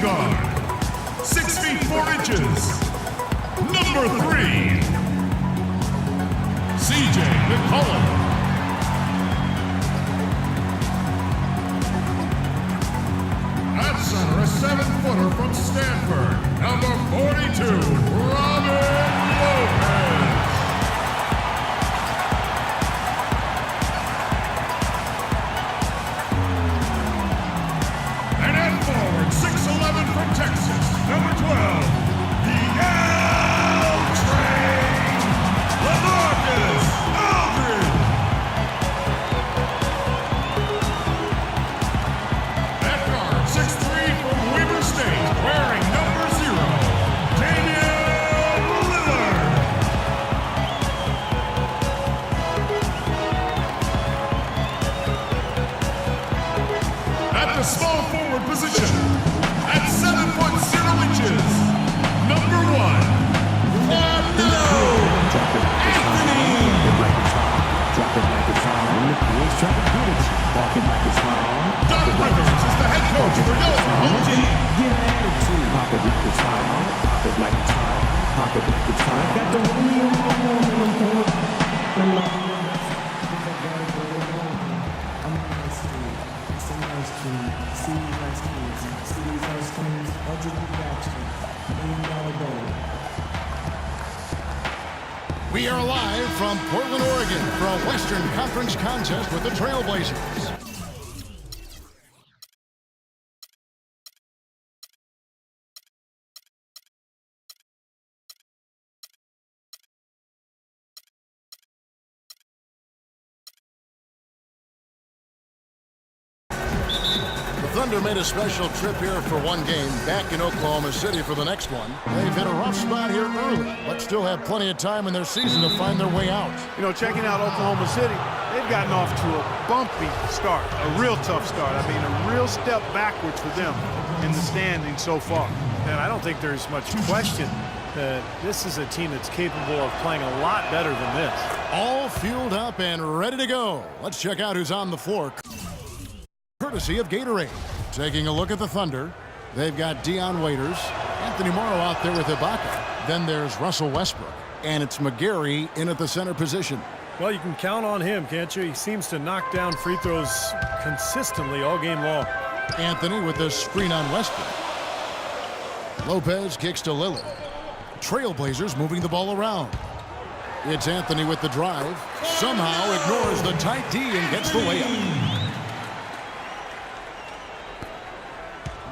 guard, 6 feet 4 inches, number 3, CJ McCollum. At center, a 7-footer from Stanford, number 42, Robin Lopez. And at forward, 6'11" from Texas, number 12, the L-Train, LaMarcus Aldridge. At guard, 6'3" from Weber State, wearing number 0, Damian Lillard. At the small forward position, at 7 foot 0 inches, number 1, Fabio Anthony. Doc Rivers is the head coach for your home team. We are live from Portland, Oregon for a Western Conference contest with the Trailblazers. The Thunder made a special trip here for one game, back in Oklahoma City for the next one. They've hit a rough spot here early, but still have plenty of time in their season to find their way out. You know, checking out Oklahoma City, they've gotten off to a bumpy start, a real tough start. I mean, a real step backwards for them in the standings so far. And I don't think there's much question that this is a team that's capable of playing a lot better than this. All fueled up and ready to go. Let's check out who's on the floor. Courtesy of Gatorade. Taking a look at the Thunder, they've got Dion Waiters, Anthony Morrow out there with Ibaka. Then there's Russell Westbrook, and it's McGarry in at the center position. Well, you can count on him, can't you? He seems to knock down free throws consistently all game long. Anthony with the screen on Westbrook. Lopez kicks to Lillard. Trailblazers moving the ball around. It's Anthony with the drive. Somehow ignores the tight D and gets the layup.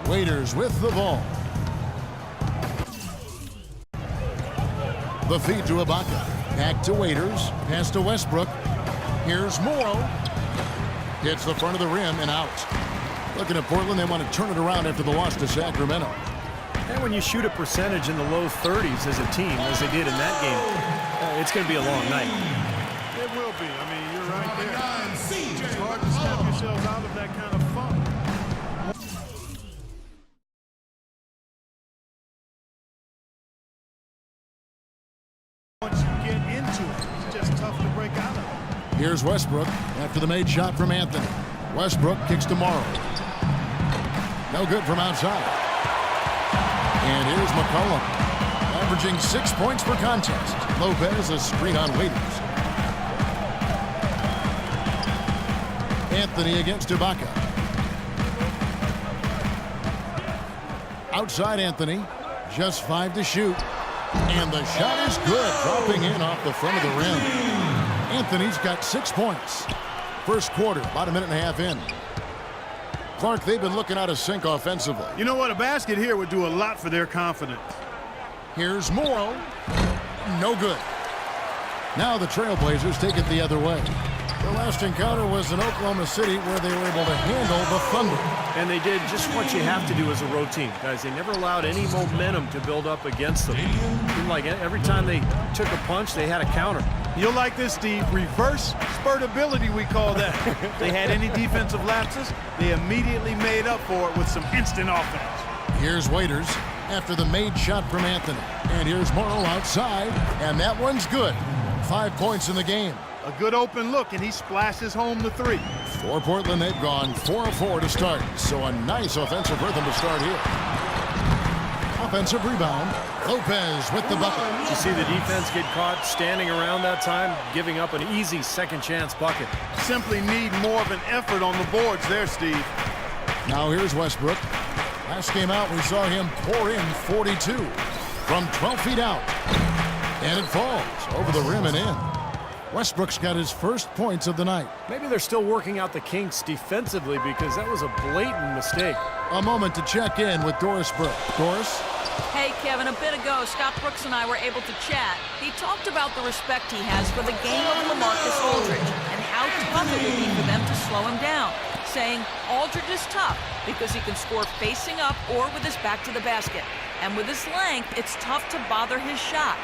Waiters with the ball. The feed to Ibaka. Back to Waiters. Pass to Westbrook. Here's Morrow. Hits the front of the rim and out. Looking at Portland, they want to turn it around after the loss to Sacramento. And when you shoot a percentage in the low 30s as a team, as they did in that game, it's going to be a long night. It will be. I mean, you're right there. It's hard to step yourselves out of that kind of funk. Once you get into it, it's just tough to break out of it. Here's Westbrook after the made shot from Anthony. Westbrook kicks to Morrow. No good from outside. And here's McCollum, averaging 6 points per contest. Lopez a screen on Waiters. Anthony against Ibaka. Outside Anthony, just 5 to shoot. And the shot is good, dropping in off the front of the rim. Anthony's got 6 points. First quarter, about a minute and a half in. Clark, they've been looking out of sync offensively. You know what? A basket here would do a lot for their confidence. Here's Morrow. No good. Now the Trailblazers take it the other way. Their last encounter was in Oklahoma City where they were able to handle the Thunder. And they did just what you have to do as a road team. Guys, they never allowed any momentum to build up against them. It seemed like every time they took a punch, they had a counter. You'll like this, Steve. Reverse spurtability, we call that. They had any defensive lapses, they immediately made up for it with some instant offense. Here's Waiters after the made shot from Anthony. And here's Morrow outside, and that one's good. 5 points in the game. A good open look, and he splashes home the 3. For Portland, they've gone 4-4 to start. So a nice offensive rhythm to start here. Offensive rebound. Lopez with the bucket. You see the defense get caught standing around that time, giving up an easy second chance bucket. Simply need more of an effort on the boards there, Steve. Now here's Westbrook. Last game out, we saw him pour in 42 from 12 feet out. And it falls over the rim and in. Westbrook's got his first points of the night. Maybe they're still working out the kinks defensively because that was a blatant mistake. A moment to check in with Doris Burke. Doris? Hey, Kevin, a bit ago, Scott Brooks and I were able to chat. He talked about the respect he has for the game of LaMarcus Aldridge and how tough it will be for them to slow him down, saying Aldridge is tough because he can score facing up or with his back to the basket. And with his length, it's tough to bother his shot.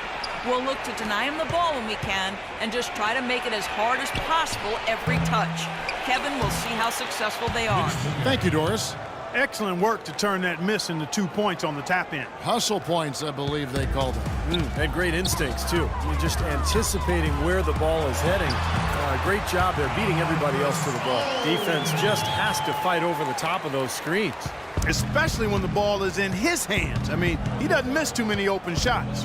We'll look to deny him the ball when we can and just try to make it as hard as possible every touch. Kevin, we'll see how successful they are. Thank you, Doris. Excellent work to turn that miss into 2 points on the tap in. Hustle points, I believe they called them. Had great instincts, too. You're just anticipating where the ball is heading. Great job there, beating everybody else to the ball. Defense just has to fight over the top of those screens. Especially when the ball is in his hands. I mean, he doesn't miss too many open shots.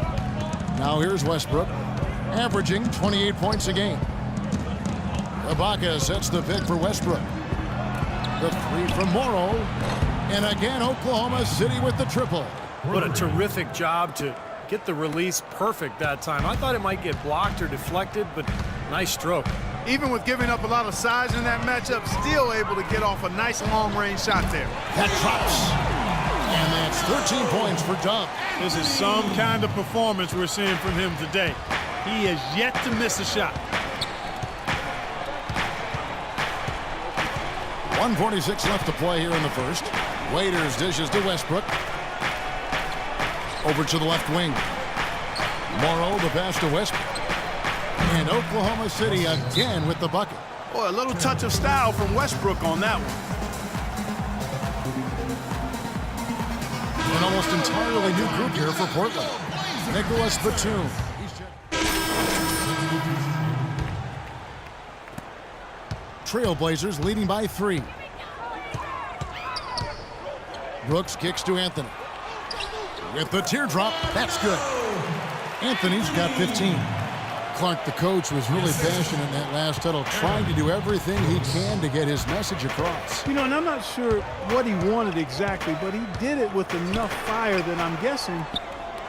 Now here's Westbrook, averaging 28 points a game. Ibaka sets the pick for Westbrook. The three from Morrow. And again, Oklahoma City with the triple. What a terrific job to get the release perfect that time. I thought it might get blocked or deflected, but nice stroke. Even with giving up a lot of size in that matchup, still able to get off a nice long-range shot there. That drops. And that's 13 points for Dub. This is some kind of performance we're seeing from him today. He has yet to miss a shot. 1:46 left to play here in the first. Waiters dishes to Westbrook. Over to the left wing. Morrow, the pass to Westbrook. And Oklahoma City again with the bucket. Boy, a little touch of style from Westbrook on that one. An almost entirely new group here for Portland. Nicholas Batum. Trailblazers leading by 3. Brooks kicks to Anthony. With the teardrop, that's good. Anthony's got 15. Clark, the coach, was really passionate in that last huddle, trying to do everything he can to get his message across. You know, and I'm not sure what he wanted exactly, but he did it with enough fire that I'm guessing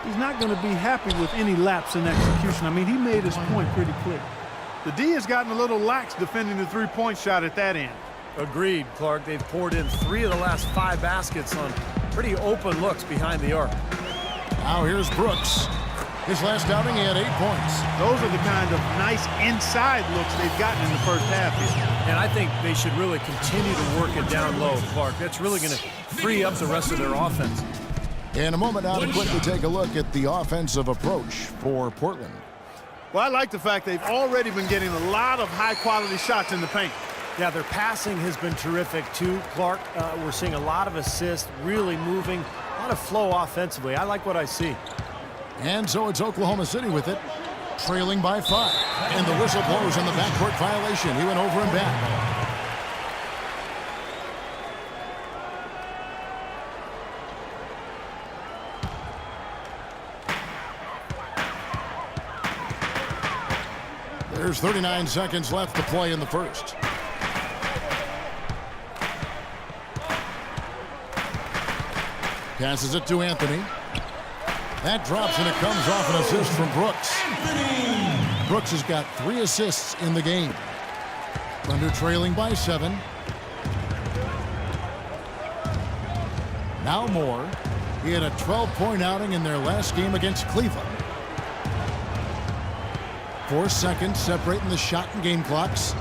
he's not going to be happy with any lapse in execution. I mean, he made his point pretty clear. The D has gotten a little lax defending the three-point shot at that end. Agreed, Clark. They've poured in 3 of the last 5 baskets on pretty open looks behind the arc. Now here's Brooks. His last outing, he had 8 points. Those are the kind of nice inside looks they've gotten in the first half here. And I think they should really continue to work it down low, Clark. That's really going to free up the rest of their offense. In a moment now to quickly take a look at the offensive approach for Portland. Well, I like the fact they've already been getting a lot of high-quality shots in the paint. Yeah, their passing has been terrific, too, Clark. We're seeing a lot of assists, really moving, a lot of flow offensively. I like what I see. And so it's Oklahoma City with it, trailing by 5. And the whistle blows on the backcourt violation. He went over and back. There's 39 seconds left to play in the first. Passes it to Anthony. That drops and it comes off an assist from Brooks. Brooks has got 3 assists in the game. Thunder trailing by 7. Now Moore. He had a 12-point outing in their last game against Cleveland. 4 seconds separating the shot and game clocks.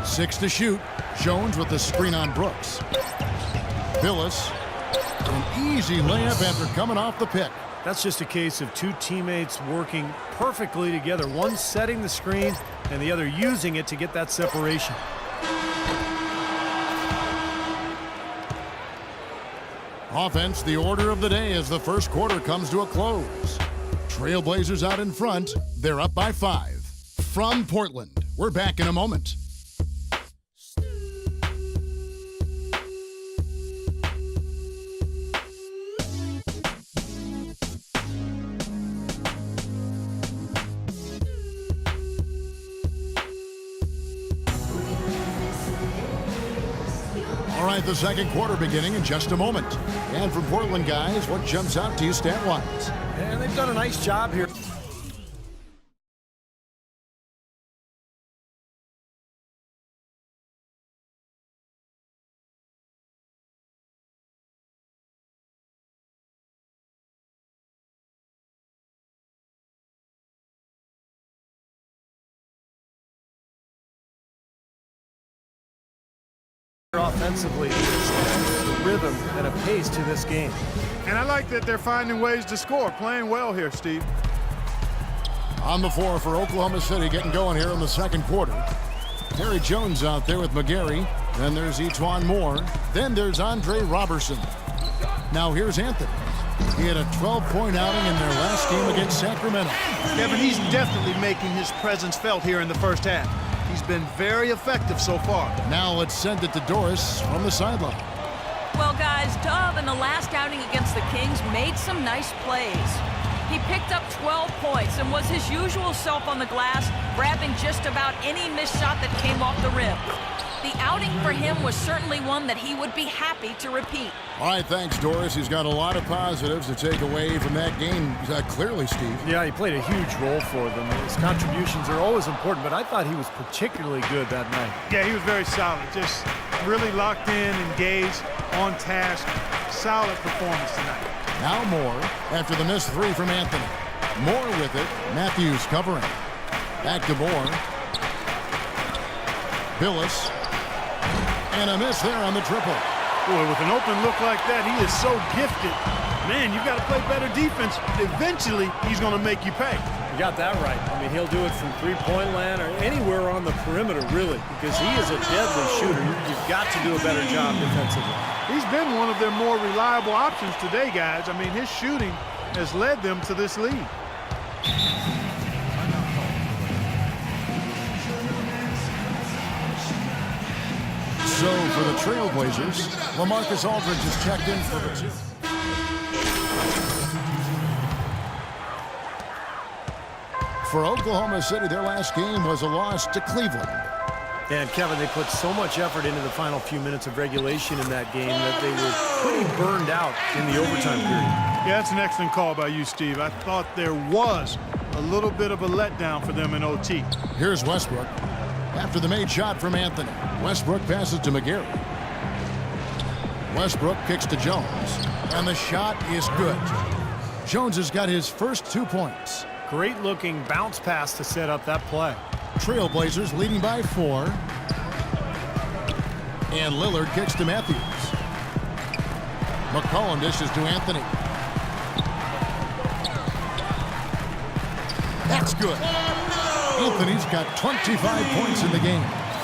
6 to shoot. Jones with the screen on Brooks. Billis, an easy layup after coming off the pick. That's just a case of 2 teammates working perfectly together. One setting the screen and the other using it to get that separation. Offense, the order of the day as the first quarter comes to a close. Trailblazers out in front. They're up by 5. From Portland, we're back in a moment. right, the second quarter beginning in just a moment. And from Portland, guys, what jumps out to you stat-wise? And they've done a nice job here. Offensively, the rhythm and a pace to this game. And I like that they're finding ways to score, playing well here, Steve. On the floor for Oklahoma City, getting going here in the second quarter. Terry Jones out there with McGarry. Then there's Etuan Moore. Then there's Andre Robertson. Now here's Anthony. He had a 12-point outing in their last game against Sacramento. Kevin, he's definitely making his presence felt here in the first half. He's been very effective so far. Now let's send it to Doris from the sideline. Well, guys, Dove in the last outing against the Kings made some nice plays. He picked up 12 points and was his usual self on the glass, grabbing just about any missed shot that came off the rim. The outing for him was certainly one that he would be happy to repeat. All right, thanks, Doris. He's got a lot of positives to take away from that game, clearly, Steve. Yeah, he played a huge role for them. His contributions are always important, but I thought he was particularly good that night. Yeah, he was very solid. Just really locked in, engaged, on task. Solid performance tonight. Now Moore after the missed three from Anthony. Moore with it. Matthews covering. Back to Moore. Billis. And a miss there on the triple. Boy, with an open look like that, he is so gifted. Man, you've got to play better defense. Eventually, he's going to make you pay. You got that right. I mean, he'll do it from three-point land or anywhere on the perimeter, really, because he is a deadly shooter. You've got to do a better job defensively. He's been one of their more reliable options today, guys. I mean, his shooting has led them to this lead. So for the Trailblazers, LaMarcus Aldridge is checked in for the two. For Oklahoma City, their last game was a loss to Cleveland. And Kevin, they put so much effort into the final few minutes of regulation in that game that they were pretty burned out in the overtime period. Yeah, that's an excellent call by you, Steve. I thought there was a little bit of a letdown for them in OT. Here's Westbrook. After the made shot from Anthony, Westbrook passes to McGarry. Westbrook kicks to Jones, and the shot is good. Jones has got his first 2 points. Great-looking bounce pass to set up that play. Trailblazers leading by 4. And Lillard kicks to Matthews. McCollum dishes to Anthony. That's good. Anthony's got 25 points in the game.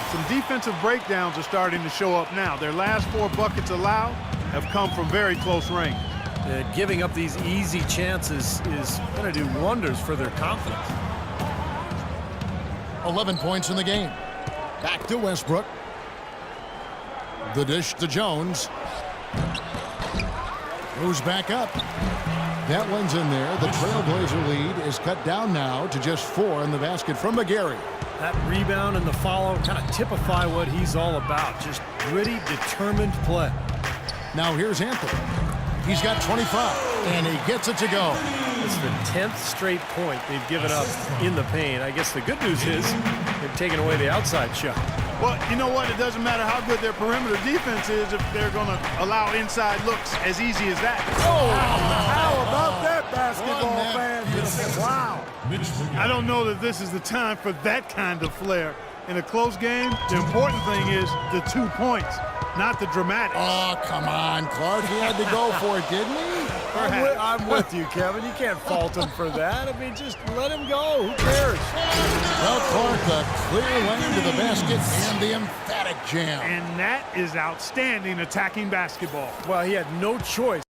Some defensive breakdowns are starting to show up now. Their last 4 buckets allowed have come from very close range. Giving up these easy chances is going to do wonders for their confidence. 11 points in the game. Back to Westbrook. The dish to Jones. Moves back up. That one's in there. The Trailblazer lead is cut down now to just 4 in the basket from McGarry. That rebound and the follow kind of typify what he's all about. Just gritty, determined play. Now here's Anthony. He's got 25, and he gets it to go. It's the 10th straight point they've given up in the paint. I guess the good news is they've taken away the outside shot. Well, you know what? It doesn't matter how good their perimeter defense is if they're going to allow inside looks as easy as that. Oh, how about that, basketball fans? Wow. I don't know that this is the time for that kind of flair. In a close game, the important thing is the 2 points, not the dramatic. Oh, come on, Clark. He had to go for it, didn't he? I'm with you, Kevin. You can't fault him for that. I mean, just let him go. Who cares? Well, Clark, a clear lane to the basket and the emphatic jam. And that is outstanding attacking basketball. Well, he had no choice.